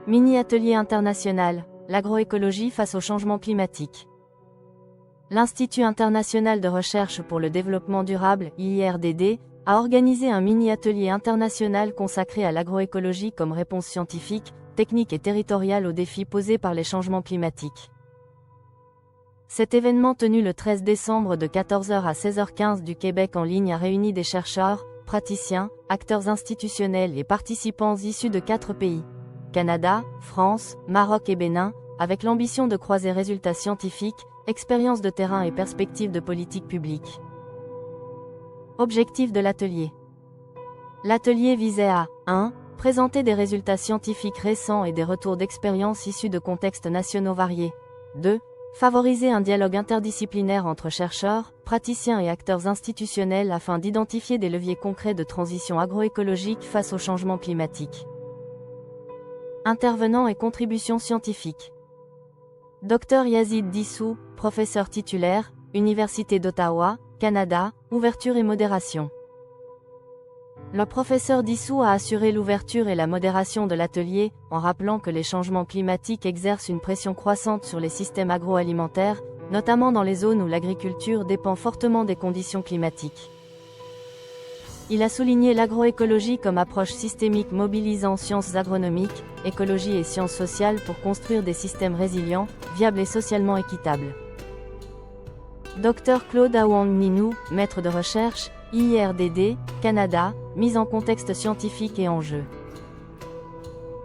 Mini-atelier international, l'agroécologie face au changement climatique. L'Institut international de recherche pour le développement durable, IIRDD, a organisé un mini-atelier international consacré à l'agroécologie comme réponse scientifique, technique et territoriale aux défis posés par les changements climatiques. Cet événement tenu le 13 décembre de 14h à 16h15 du Québec en ligne a réuni des chercheurs, praticiens, acteurs institutionnels et participants issus de 4 pays. Canada, France, Maroc et Bénin, avec l'ambition de croiser résultats scientifiques, expériences de terrain et perspectives de politique publique. Objectif de l'atelier. L'atelier visait à 1. Présenter des résultats scientifiques récents et des retours d'expérience issus de contextes nationaux variés. 2. Favoriser un dialogue interdisciplinaire entre chercheurs, praticiens et acteurs institutionnels afin d'identifier des leviers concrets de transition agroécologique face au changement climatique. Intervenants et contributions scientifiques. Dr Yazid Dissou, professeur titulaire, Université d'Ottawa, Canada, ouverture et modération. Le professeur Dissou a assuré l'ouverture et la modération de l'atelier, en rappelant que les changements climatiques exercent une pression croissante sur les systèmes agroalimentaires, notamment dans les zones où l'agriculture dépend fortement des conditions climatiques. Il a souligné l'agroécologie comme approche systémique mobilisant sciences agronomiques, écologie et sciences sociales pour construire des systèmes résilients, viables et socialement équitables. Dr Claude Awang Ninou, maître de recherche, IIRDD, Canada, mise en contexte scientifique et enjeux.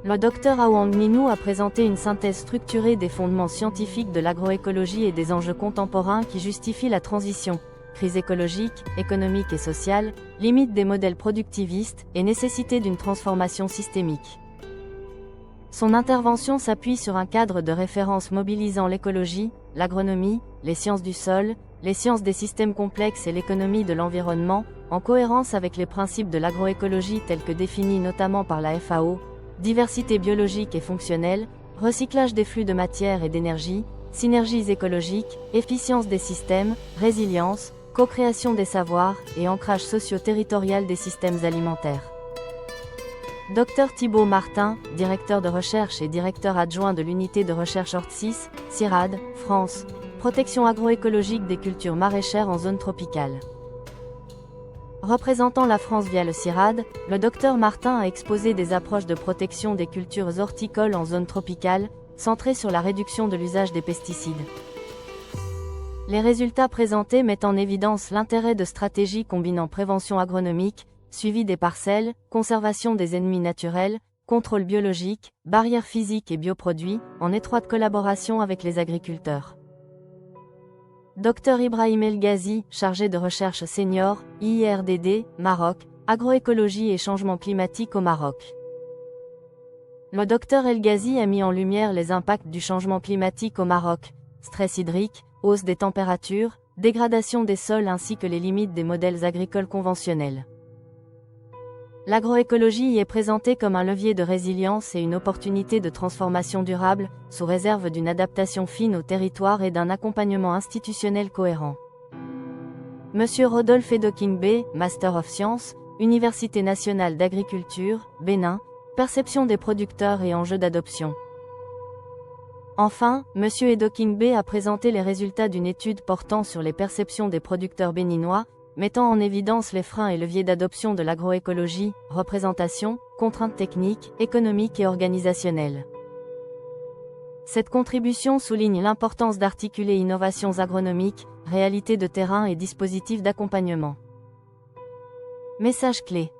Le Dr Awang Ninou a présenté une synthèse structurée des fondements scientifiques de l'agroécologie et des enjeux contemporains qui justifient la transition. Crise écologique, économique et sociale, limite des modèles productivistes et nécessité d'une transformation systémique. Son intervention s'appuie sur un cadre de référence mobilisant l'écologie, l'agronomie, les sciences du sol, les sciences des systèmes complexes et l'économie de l'environnement, en cohérence avec les principes de l'agroécologie tels que définis notamment par la FAO, diversité biologique et fonctionnelle, recyclage des flux de matière et d'énergie, synergies écologiques, efficience des systèmes, résilience, co-création des savoirs et ancrage socio-territorial des systèmes alimentaires. Dr Thibault Martin, directeur de recherche et directeur adjoint de l'unité de recherche Ortsis, CIRAD, France, protection agroécologique des cultures maraîchères en zone tropicale. Représentant la France via le CIRAD, le Dr Martin a exposé des approches de protection des cultures horticoles en zone tropicale, centrées sur la réduction de l'usage des pesticides. Les résultats présentés mettent en évidence l'intérêt de stratégies combinant prévention agronomique, suivi des parcelles, conservation des ennemis naturels, contrôle biologique, barrières physiques et bioproduits, en étroite collaboration avec les agriculteurs. Dr Ibrahim El Ghazi, chargé de recherche senior, IIRDD, Maroc, agroécologie et changement climatique au Maroc. Le Dr El Ghazi a mis en lumière les impacts du changement climatique au Maroc, stress hydrique, hausse des températures, dégradation des sols ainsi que les limites des modèles agricoles conventionnels. L'agroécologie y est présentée comme un levier de résilience et une opportunité de transformation durable, sous réserve d'une adaptation fine au territoire et d'un accompagnement institutionnel cohérent. Monsieur Rodolphe Edokingbe, Master of Science, Université nationale d'agriculture, Bénin, perception des producteurs et enjeux d'adoption. Enfin, Monsieur Edokingbe a présenté les résultats d'une étude portant sur les perceptions des producteurs béninois, mettant en évidence les freins et leviers d'adoption de l'agroécologie, représentation, contraintes techniques, économiques et organisationnelles. Cette contribution souligne l'importance d'articuler innovations agronomiques, réalités de terrain et dispositifs d'accompagnement. Message clé.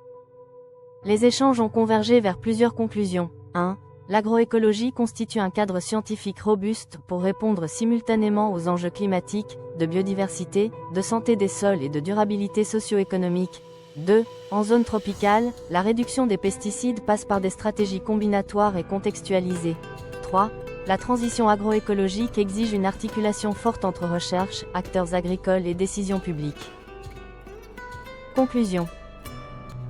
Les échanges ont convergé vers plusieurs conclusions. 1. L'agroécologie constitue un cadre scientifique robuste pour répondre simultanément aux enjeux climatiques, de biodiversité, de santé des sols et de durabilité socio-économique. 2. En zone tropicale, la réduction des pesticides passe par des stratégies combinatoires et contextualisées. 3. La transition agroécologique exige une articulation forte entre recherche, acteurs agricoles et décisions publiques. Conclusion.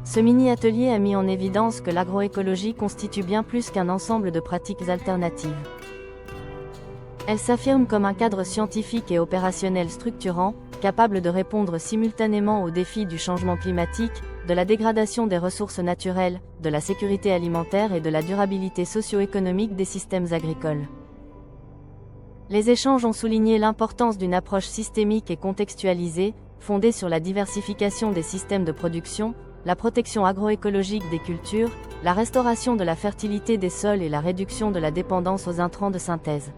Ce mini-atelier a mis en évidence que l'agroécologie constitue bien plus qu'un ensemble de pratiques alternatives. Elle s'affirme comme un cadre scientifique et opérationnel structurant, capable de répondre simultanément aux défis du changement climatique, de la dégradation des ressources naturelles, de la sécurité alimentaire et de la durabilité socio-économique des systèmes agricoles. Les échanges ont souligné l'importance d'une approche systémique et contextualisée, fondée sur la diversification des systèmes de production, la protection agroécologique des cultures, la restauration de la fertilité des sols et la réduction de la dépendance aux intrants de synthèse.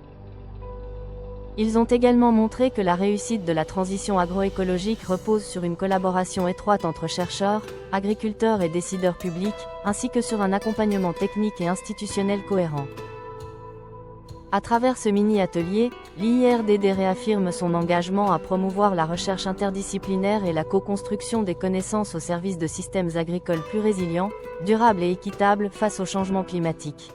Ils ont également montré que la réussite de la transition agroécologique repose sur une collaboration étroite entre chercheurs, agriculteurs et décideurs publics, ainsi que sur un accompagnement technique et institutionnel cohérent. À travers ce mini-atelier, l'IRDD réaffirme son engagement à promouvoir la recherche interdisciplinaire et la co-construction des connaissances au service de systèmes agricoles plus résilients, durables et équitables face au changement climatique.